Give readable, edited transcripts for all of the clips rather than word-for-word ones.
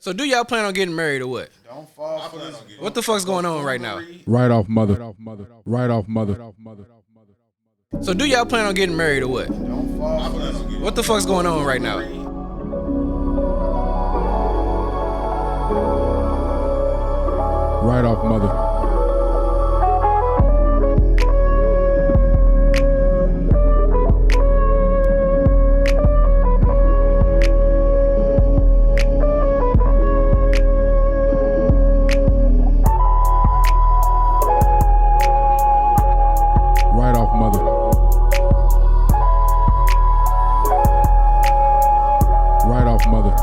So do y'all plan on getting married or what? Don't fall for this. What the fuck's going on right now? Right off mother. Right off mother. So do y'all plan on getting married or what? Don't fall for this. What the fuck's going on right now? Right off mother. Right off mother. Right off mother.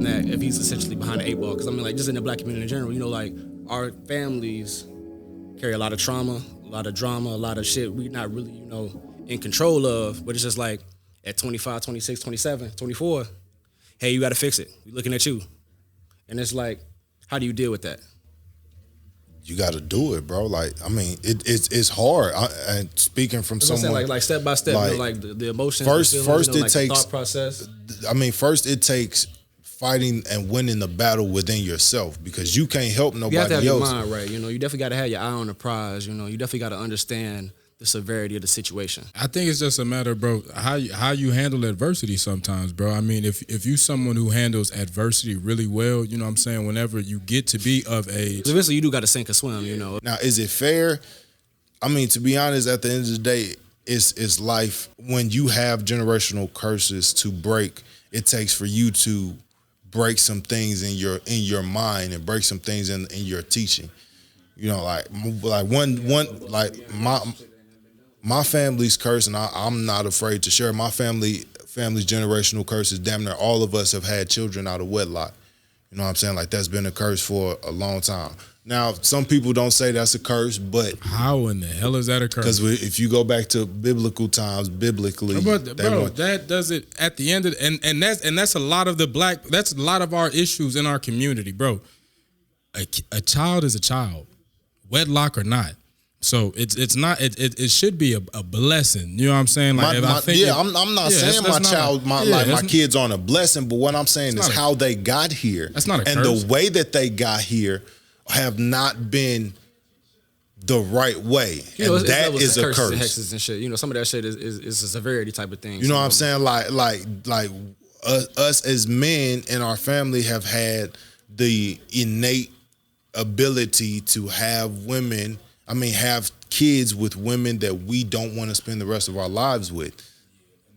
That if he's essentially behind the eight ball, because I mean, like, just in the black community in general, you know, like, our families carry a lot of trauma, a lot of drama, a lot of shit we not really, you know, in control of, but it's just like at 25, 26, 27, 24, hey, you got to fix it. We're looking at you. And it's like, how do you deal with that? You got to do it, bro. Like, I mean, it's hard. And speaking from That's what I'm someone saying, like step by step, you know, like the emotions, first, the feelings, first you know, it like takes the thought process. I mean, first it takes fighting and winning the battle within yourself, because you can't help nobody You have to have else. your mind right. You know, you definitely got to have your eye on the prize. You know, you definitely got to understand the severity of the situation. I think it's just a matter, bro, how you handle adversity sometimes, bro. I mean, if you someone who handles adversity really well, you know what I'm saying, whenever you get to be of age. Eventually, you do got to sink or swim, you know. Now, is it fair? I mean, to be honest, at the end of the day, it's life. When you have generational curses to break, it takes for you to break some things in your mind and break some things in your teaching. You know, like one like my family's curse, and I'm not afraid to share my family's generational curses. Damn near all of us have had children out of wedlock. You know what I'm saying? Like, that's been a curse for a long time. Now, some people don't say that's a curse, but How in the hell is that a curse? because if you go back to biblical times, biblically, Bro, they want- that does it at the end of and that's a lot of that's a lot of our issues in our community, bro. A child is a child, wedlock or not. So it's not it should be a blessing. You know what I'm saying? Like, I'm not saying my child, my kids aren't a blessing, but what I'm saying is how they got here. That's not a and curse. the way that they got here have not been the right way, You know, and that is a curses and curse. hexes and shit. You know, some of that shit is a severity type of thing. You know what I'm saying? Like us as men in our family have had the innate ability to have women. I mean, have kids with women that we don't want to spend the rest of our lives with.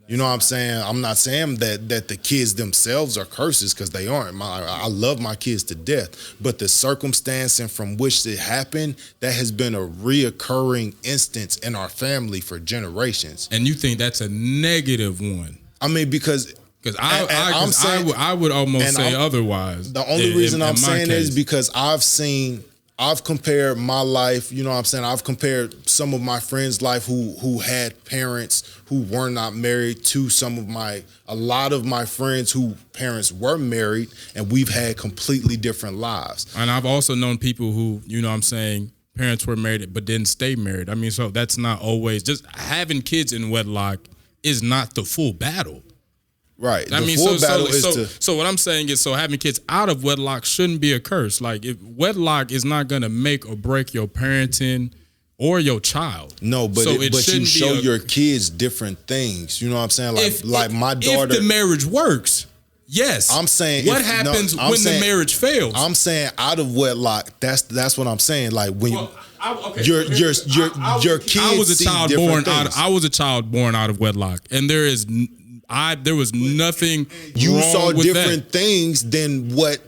You know what I'm saying? I'm not saying that the kids themselves are curses, because they aren't. I love my kids to death, but the circumstance and from which it happened, that has been a reoccurring instance in our family for generations. And you think that's a negative one? I mean, because I would almost say otherwise. The only reason I'm saying case. is because I've compared my life, you know what I'm saying? I've compared some of my friends' life who had parents who were not married to a lot of my friends whose parents were married, and we've had completely different lives. And I've also known people who, you know what I'm saying, parents were married but didn't stay married. I mean, so that's not always, just having kids in wedlock is not the full battle. Right. I mean, so what I'm saying is, so having kids out of wedlock shouldn't be a curse. Like, if wedlock is not going to make or break your parenting or your child. No, but you show your kids different things. You know what I'm saying? Like my daughter. If the marriage works, yes. I'm saying what happens when the marriage fails? I'm saying out of wedlock. That's what I'm saying. Like when your kids. I was a child born out of wedlock, and there is There was nothing You wrong saw with different that. things than like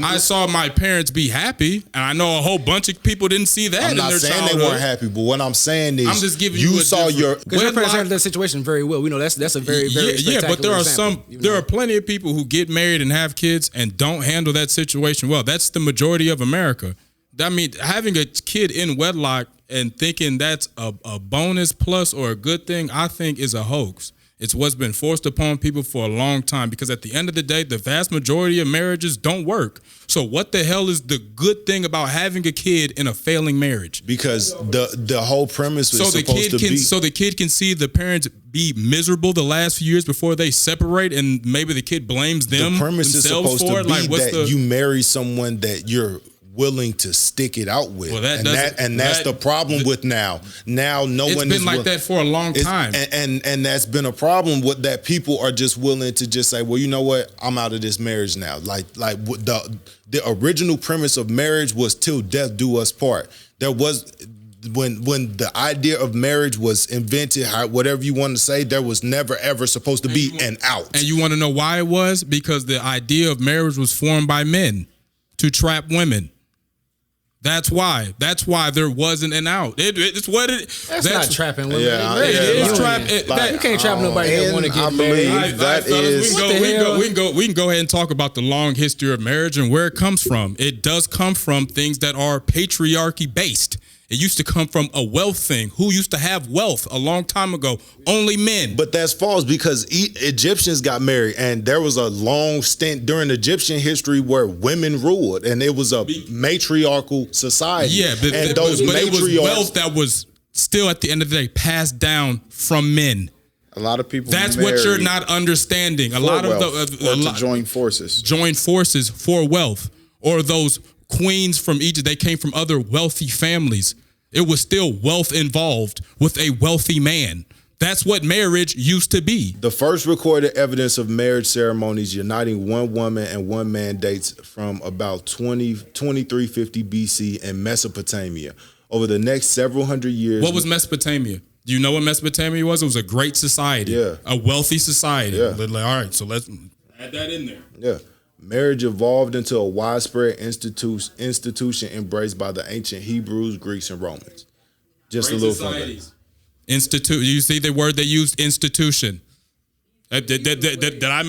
I saw my parents be happy, and I know a whole bunch of people didn't see that I'm in not their saying childhood. they weren't happy, but what I'm saying is I'm just giving you a saw different- your Because your parents Wedlock- handled that situation very well. We know that's a very, very but there are example, there are plenty of people who get married and have kids and don't handle that situation well. That's the majority of America. I mean, having a kid in wedlock and thinking that's a bonus plus or a good thing, I think is a hoax. It's what's been forced upon people for a long time, because at the end of the day, the vast majority of marriages don't work. So what the hell is the good thing about having a kid in a failing marriage? because the whole premise was supposed to be So the kid can see the parents be miserable the last few years before they separate, and maybe the kid blames them the premise is themselves supposed for to it. Like, be what's that you marry someone that you're willing to stick it out with. Well, that's the problem with now. Now no It's one been is like will- that for a long It's- time. and that's been a problem with that. People are just willing to just say, well, you know what, I'm out of this marriage now. Like the original premise of marriage was till death do us part. There was when the idea of marriage was invented, whatever you want to say, there was never ever supposed to be an out. And you want to know why it was? Because the idea of marriage was formed by men to trap women. That's why there wasn't an out. It's what it. That's not trapping women. Yeah, Marriage yeah, is it's union. trap. You can't trap nobody that want to I get believe married. that fellas, is- we can go ahead and talk about the long history of marriage and where it comes from. It does come from things that are patriarchy based. It used to come from a wealth thing. Who used to have wealth a long time ago? Only men. But that's false, because Egyptians got married, and there was a long stint during Egyptian history where women ruled, and it was a matriarchal society. Yeah, but and those it was matriarchs. wealth that was still at the end of the day passed down from men. A lot of people. That's what you're marry not understanding. A for lot of wealth the or to join forces. join forces for wealth, or those queens from Egypt, they came from other wealthy families. It was still wealth involved with a wealthy man. That's what marriage used to be. The first recorded evidence of marriage ceremonies uniting one woman and one man dates from about 2350 BC in Mesopotamia. Over the next several hundred years. What was Mesopotamia? Do you know what Mesopotamia was? It was a great society. Yeah. A wealthy society. Yeah. Like, all right, so let's add that in there. Yeah. Marriage evolved into a widespread institution embraced by the ancient Hebrews, Greeks, and Romans. Just a little fun. You see the word they used, institution. Did I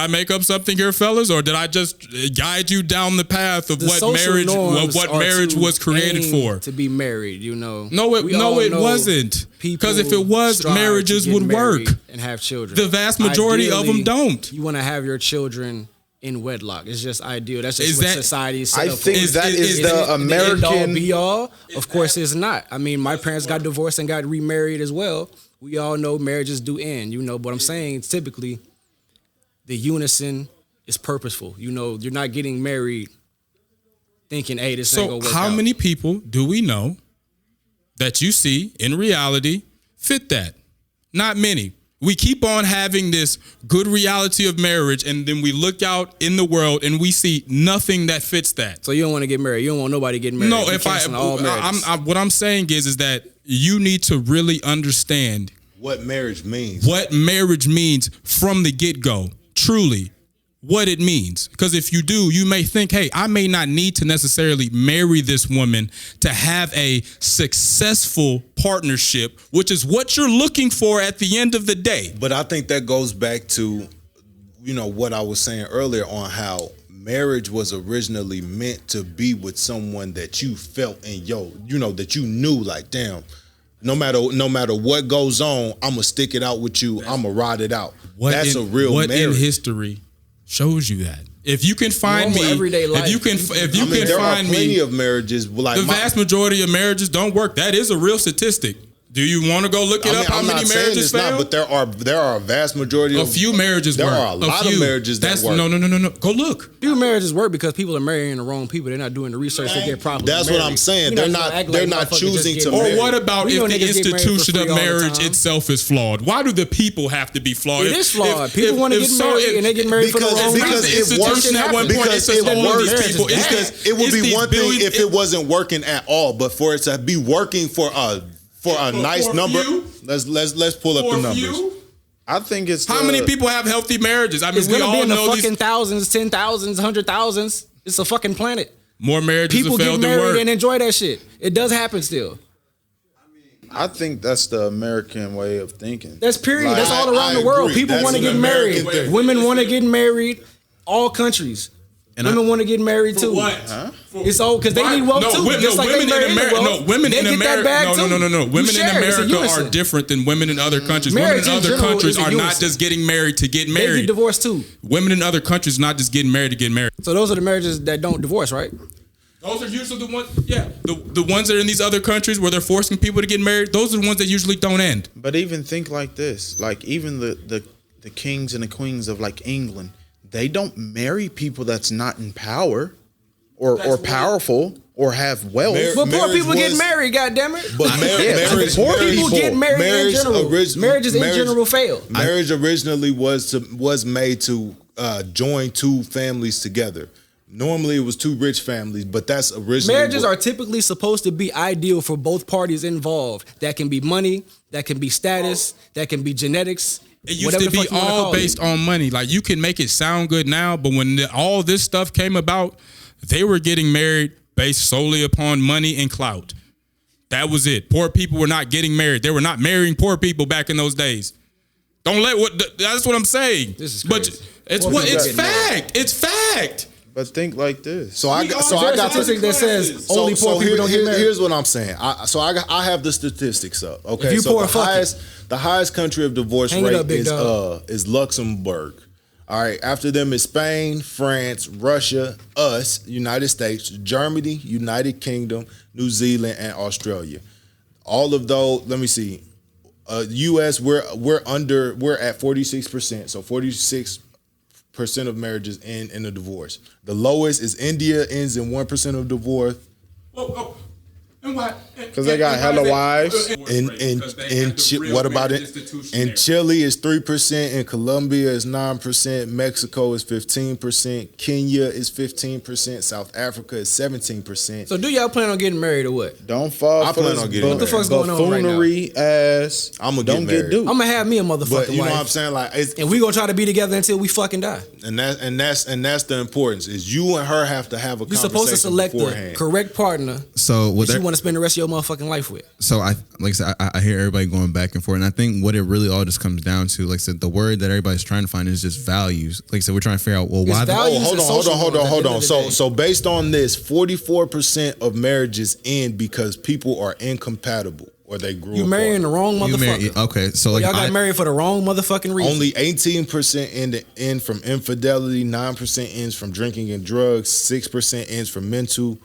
make up something here, fellas, or did I just guide you down the path of what marriage was created for? To be married, you know. No, it wasn't. Because if it was, marriages would work and have children. The vast majority of them don't. You want to have your children in wedlock. It's just ideal. That's just Is what that- society is set I up think for. that is Is the it end all American. be all? Of course, it's not. I mean, my parents got divorced and got remarried as well. We all know marriages do end, you know. But I'm saying typically, the unison is purposeful. You know, you're not getting married thinking, "Hey, this ain't gonna So work how out." many people do we know that you see in reality fit that? Not many. We keep on having this good reality of marriage, and then we look out in the world and we see nothing that fits that. So you don't want to get married. You don't want nobody getting married. No, You if I, canceling all marriages. what I'm saying is that you need to really understand What marriage means. what marriage means from the get-go. Truly, what it means. Because if you do, you may think, hey, I may not need to necessarily marry this woman to have a successful partnership, which is what you're looking for at the end of the day. But I think that goes back to, what I was saying earlier on how marriage was originally meant to be with someone that you felt that you knew, like, damn, no matter what goes on, I'm gonna stick it out with you. I'm gonna ride it out. That's a real what marriage. in history shows you that. If you can find Normal me, everyday life. if you can there find are plenty me, of marriages like the vast majority of marriages don't work. That is a real statistic. Do you want to go look it up? How I'm many not saying marriages it's fail? not, but there are a vast majority A of few marriages there work. are a lot of marriages that work. No. Go look. Few marriages work because people are marrying the wrong people. They're not doing the research to get properly That's married. what I'm saying. You're They're gonna not act they're like not motherfuckers choosing just to get Or marry. what about We know if the niggas get married for institution free of all the marriage time. itself is flawed? Why do the people have to be flawed? It is flawed. People want to get married and they get married for the wrong because reasons. it works institution at one point. because It's it all works. these people. Because it would It's be these one thing billions- if it wasn't working at all, but for it to be working for a nice for a number. few? Let's pull up the numbers. I think it's how many people have healthy marriages? I mean, It's we gonna all be in the know fucking these thousands, 10,000s, 100,000s. It's a fucking planet. more marriages People have get failed than married work. and enjoy that shit. It does happen still. I think that's the American way of thinking. That's period. Like, That's all around I the world. agree. People That's want to an get American married. thing. Women want to get married. All countries. Women want to get married too. What? It's all because they need wealth too. Just like women they in marry America. wealth, No, women they in get America. that bag No. too. Women in share. It's America unison. are different than women in other countries. Marriage Women in in other general countries is a are not unison. just getting married to get They get married. divorced too. Women in other countries not just getting married to get married. So those are the marriages that don't divorce, right? Those are usually the ones. Yeah, the ones that are in these other countries where they're forcing people to get married. Those are the ones that usually don't end. But even think like this, like even the kings and the queens of like England, they don't marry people that's not in power or powerful or have wealth. But poor Marriage people get was- married, goddammit. But marriage, Poor people get married in general. Marriages in general fail. Marriage originally was made to join two families together. Normally it was two rich families, but that's originally Marriages are typically supposed to be ideal for both parties involved. That can be money, that can be status, that can be genetics. It used whatever to the be fuck you wanna all call based it. on money. Like you can make it sound good now, but when all this stuff came about, they were getting married based solely upon money and clout. That was it. Poor people were not getting married. They were not marrying poor people back in those days. Don't let that's what I'm saying. This is But crazy. it's Poor what people it's get married. fact. It's fact. But think like this. So I got There's a statistic that says only poor people don't get married. Here's what I'm saying. I have the statistics up. Okay, If you so poor, fuck the highest country of divorce Hang it rate up, big is Luxembourg. All right, after them is Spain, France, Russia, us, United States, Germany, United Kingdom, New Zealand, and Australia. All of those, let me see. US, we're at 46%. So 46% of marriages end in a divorce. The lowest is India, ends in 1% of divorce. And why? Because they got hella wives. What about it? In Chile is 3%, in Colombia is 9%, Mexico is 15%, Kenya is 15%, South Africa is 17%. So do y'all plan on getting married or what? Don't fall I for plan this on getting What the fuck's going on right now? buffoonery ass. I'm gonna don't get married. Duke. I'm gonna have me a motherfucking But you know wife. what I'm saying? Like, And we gonna try to be together until we fucking die. and that's the importance is you and her have to have a You're conversation supposed to select beforehand. the correct partner So what that you want to spend the rest of your motherfucking life with. So like I said, I hear everybody going back and forth, and I think what it really all just comes down to, like I said, the word that everybody's trying to find is just values. Like I said, we're trying to figure out, well, why the values. Hold on. At the end of the day. So based on this, 44% of marriages end because people are incompatible or they grew You apart. marrying the wrong you motherfucker. marry? Okay, so like Y'all got married for the wrong motherfucking reason. Only 18% end from infidelity, 9% ends from drinking and drugs, 6% ends from mental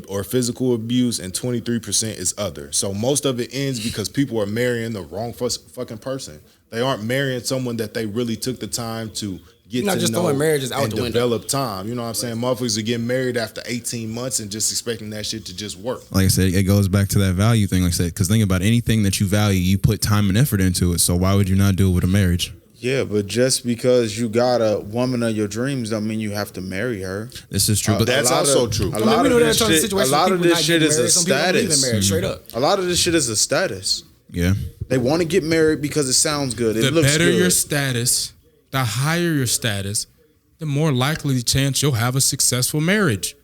or physical abuse, and 23% is other. So most of it ends because people are marrying the wrong fucking person. They aren't marrying someone that they really took the time to get You're not to just know throwing marriages out and the window. develop time. You know what I'm saying? Motherfuckers are getting married after 18 months and just expecting that shit to just work. like I said, it goes back to that value thing. Like I said, because think about anything that you value, you put time and effort into it. So why would you not do it with a marriage? Yeah, but just because you got a woman of your dreams don't mean you have to marry her. This is true, but that's also true. A lot we of know this that shit, situations a lot where of people this not shit getting is a married, some people don't believe in status. marriage, straight up. A lot of this shit is a status. yeah. They want to get married because it sounds good. It The looks better good. your status, the higher your status, the more likely the chance you'll have a successful marriage.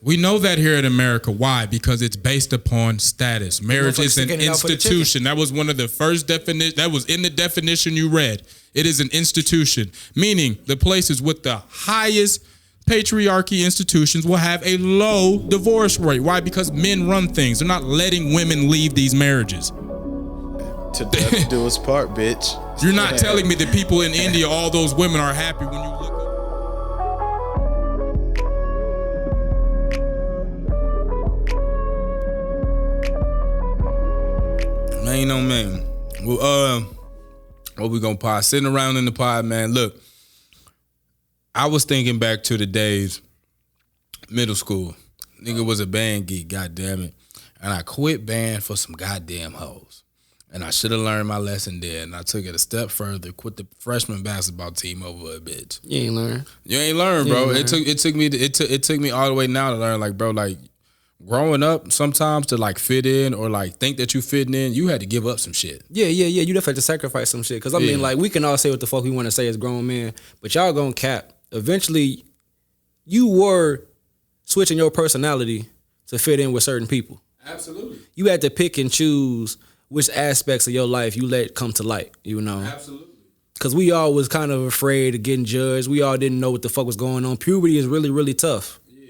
We know that here in America. Why? Because it's based upon status. Marriage is an sticking it out for the institution. That was one of the first definition. That was in the definition you read. It is an institution, meaning the places with the highest patriarchy institutions will have a low divorce rate. Why? Because men run things. They're not letting women leave these marriages. To death do us part, bitch. You're not telling me that people in India, all those women are happy when you look. Man, oh man. Well, what we gonna pod? Sitting around in the pod, man. Look, I was thinking back to the days, middle school. Nigga was a band geek, goddamn it. And I quit band for some goddamn hoes. And I should have learned my lesson there. And I took it a step further, quit the freshman basketball team over a bitch. You ain't learn. You ain't learned, bro. Yeah, It took me all the way now to learn, like, bro, like, growing up, sometimes to like fit in or like think that you fitting in, you had to give up some shit. Yeah. You definitely have to sacrifice some shit. Because I mean, like, we can all say what the fuck we want to say as grown men, but y'all gonna cap. Eventually, you were switching your personality to fit in with certain people. Absolutely. You had to pick and choose which aspects of your life you let come to light, you know? Absolutely. Because we all was kind of afraid of getting judged. We all didn't know what the fuck was going on. Puberty is really, really tough. Yeah.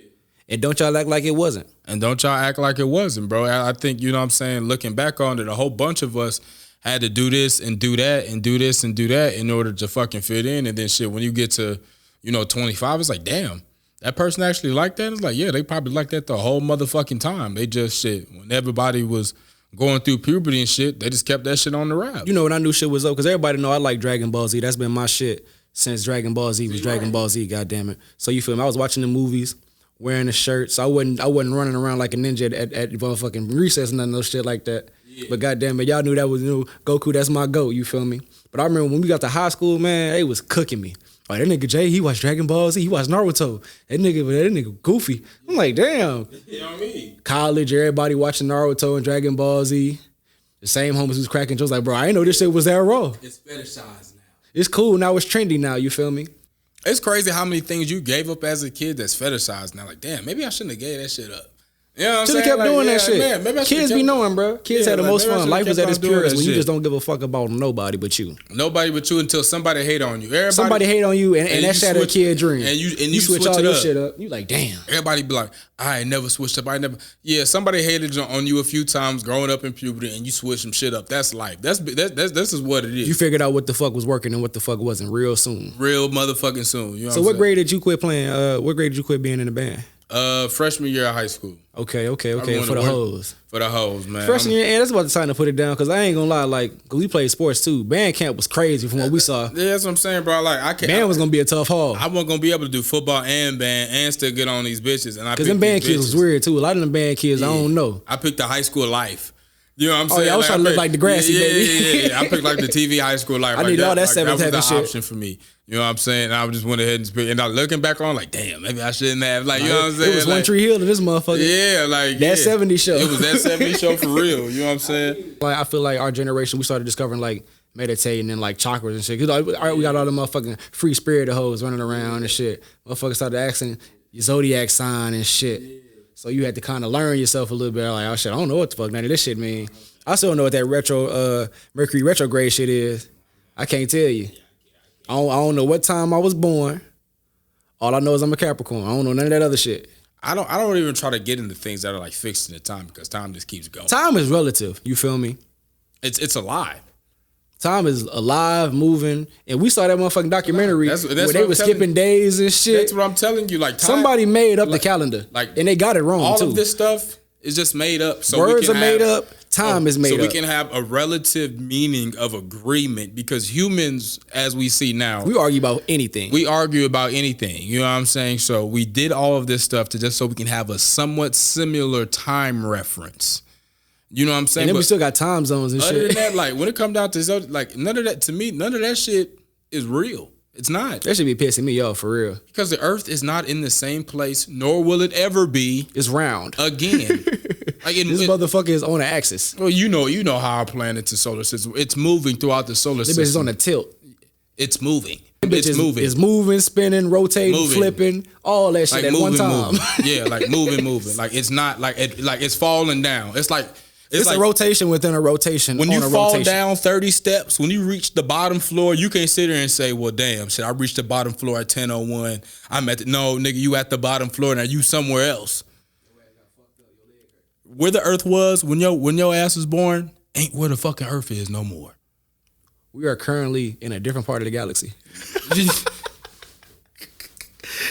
And don't y'all act like it wasn't. And don't y'all act like it wasn't, bro. I think, you know what I'm saying, looking back on it, a whole bunch of us had to do this and do that and do this and do that in order to fucking fit in. And then shit, when you get to, 25, it's like, damn, that person actually liked that? It's like, yeah, they probably liked that the whole motherfucking time. They just, shit, when everybody was going through puberty and shit, they just kept that shit on the rap. You know when I knew shit was up? Because everybody know I like Dragon Ball Z. That's been my shit since Dragon Ball Z was Dragon Ball Z, goddammit. So you feel me? I was watching the movies, wearing the shirts. So I wasn't running around like a ninja at motherfucking recess and none of those shit like that. Yeah. But goddammit, y'all knew that was, Goku, that's my GOAT, you feel me? But I remember when we got to high school, man, they was cooking me. Like, that nigga Jay, he watched Dragon Ball Z, he watched Naruto. That nigga Goofy. I'm like, damn. You know what I mean? College, everybody watching Naruto and Dragon Ball Z. The same homies was cracking jokes like, bro, I didn't know this shit was that raw. It's fetishized now. It's cool. Now it's trendy now, you feel me? It's crazy how many things you gave up as a kid that's fetishized now. Like, damn, maybe I shouldn't have gave that shit up. You know what I'm saying? Should've kept doing that shit. Man, maybe Kids be knowing, bro. Kids had the most fun. Life was at its purest when you just don't give a fuck about nobody but you. Nobody but you until somebody hate on you. Somebody hate on you and that shattered a kid dream. And you switch all your shit up. You like, damn. Everybody be like, I ain't never switched up. Yeah, somebody hated on you a few times growing up in puberty and you switch some shit up. That's life. This is what it is. You figured out what the fuck was working and what the fuck wasn't real soon. Real motherfucking soon. You know so what grade did you quit playing? What grade did you quit being in the band? Freshman year of high school. Okay. For the hoes. For the hoes, man. Freshman year, and that's about the time to put it down, because I ain't gonna lie, like, cause we played sports too. Band camp was crazy from what we saw. Yeah, that's what I'm saying, bro. Like, band was gonna be a tough haul. I wasn't gonna be able to do football and band and still get on these bitches. And because them band kids was weird too. A lot of them band kids, I don't know. I picked the high school life. You know what I'm saying? Oh yeah, I was trying to look like the grassy baby. Yeah. I picked like the TV high school life. I need all that seventh heaven shit. That was the option for me. You know what I'm saying? I just went ahead and picked. And looking back on, like, damn, maybe I shouldn't have. Like, you know what I'm saying? It was One Tree Hill to this motherfucker. Yeah, like that 70s show. It was that 70s show for real. You know what I'm saying? Like, I feel like our generation, we started discovering like meditating and like chakras and shit. Cause we got all the motherfucking free spirit hoes running around and shit. Motherfuckers started asking your zodiac sign and shit. So you had to kind of learn yourself a little bit. Like, oh shit, I don't know what the fuck none of this shit mean. I still don't know what that Mercury retrograde shit is. I can't tell you. I don't know what time I was born. All I know is I'm a Capricorn. I don't know none of that other shit. I don't even try to get into things that are like fixed in the time, because time just keeps going. Time is relative. You feel me? It's alive. Time is alive, moving, and we saw that motherfucking documentary where they were skipping days and shit. That's what I'm telling you. Like, time, somebody made up the calendar, and they got it wrong all too. All of this stuff is just made up. So words are made up. Time is made up. So we can have a relative meaning of agreement, because humans, as we see now, we argue about anything. You know what I'm saying? So we did all of this stuff to just so we can have a somewhat similar time reference. You know what I'm saying? And then we still got time zones and shit. Other than that, like, when it comes down to, like, none of that, to me, none of that shit is real. It's not. That should be pissing me off for real. Because the Earth is not in the same place, nor will it ever be. It's round. Again. This motherfucker is on an axis. Well, you know how our planet's a solar system. It's moving throughout the solar system. This bitch is on a tilt. It's moving. It's moving, spinning, rotating, flipping, all that shit like at one time. Yeah, like moving. Like, it's not like it's falling down. It's like it's like a rotation within a rotation. When you fall down 30 steps, when you reach the bottom floor, you can't sit there and say, well, damn, shit, I reached the bottom floor at 10:01. I'm at no, nigga, you at the bottom floor, now you somewhere else. Where the Earth was when your ass was born ain't where the fucking Earth is no more. We are currently in a different part of the galaxy.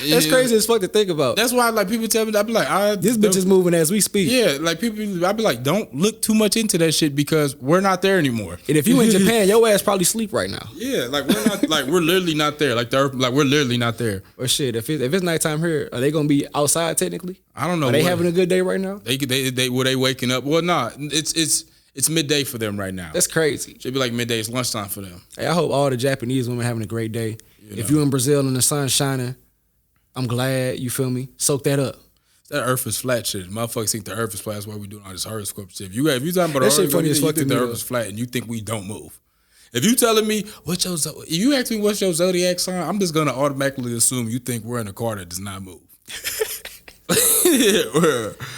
That's crazy as fuck to think about. That's why, like, people tell me, I be like, this bitch is moving as we speak. Yeah, like, people, I be like, don't look too much into that shit, because we're not there anymore. And if you in Japan, your ass probably sleep right now. Yeah, like, we're not, like, we're literally not there. Like, the Earth, like, we're literally not there. Or shit, if it's nighttime here, are they gonna be outside technically? I don't know. Are they having a good day right now? Were they waking up? Well, nah, it's midday for them right now. That's crazy. Should be like midday. It's lunchtime for them. Hey, I hope all the Japanese women having a great day. If you in Brazil and the sun's shining, I'm glad, you feel me? Soak that up. That Earth is flat shit. Motherfuckers think the Earth is flat. That's why we doing all this horoscope shit. If you talking about That shit the funny Earth, as you fuck think to the me, Earth is flat and you think we don't move. If you telling me if you ask me what's your zodiac sign, I'm just gonna automatically assume you think we're in a car that does not move.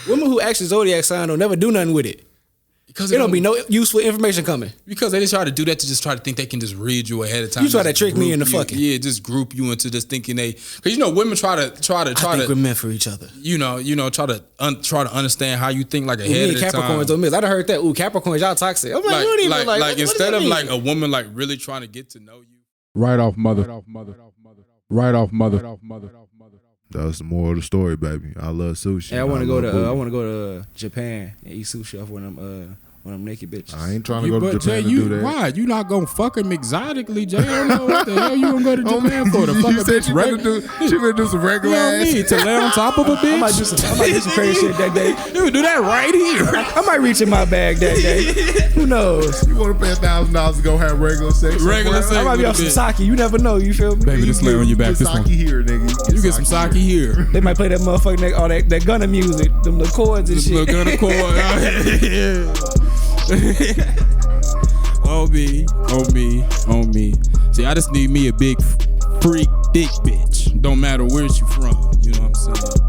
Women who actually zodiac sign don't never do nothing with it. Because There don't be no useful information coming. Because they just try to do that to just try to think they can just read you ahead of time. You try to Just trick me group into you- fucking. Yeah, just group you into just thinking because you know women try I think we're meant for each other. try to understand how you think like ahead Me of and the Capricorns time. don't miss. I done heard that. Ooh, Capricorns, y'all toxic. I'm like, you don't even like what does instead that of mean? like a woman like really trying to get to know you. Right off mother. That was the moral of the story, baby. I love sushi. Hey, I want to go love to Japan and eat sushi off one of them naked bitches. I ain't trying to go to But Jay, Japan to do that. why? You not gonna fuck him exotically, Jay? I don't know what the hell you gonna go to Japan for. The You fucking said bitch she better do some You regular know ass. me to lay on top of a bitch. I might do some crazy shit that day. You would do that right here. I might reach in my bag that day. Who knows? You want to pay $1,000 to go have regular sex? Regular sex. I might be with off a some bitch. sake. You never know. You feel me? Baby, just lay on your back. This Sake one. here, nigga. You get some sake here. They might play that motherfucking all that gunner music, them little chords and Just look shit. on the On me. See, I just need me a big freak, thick bitch. Don't matter where she from. You know what I'm saying?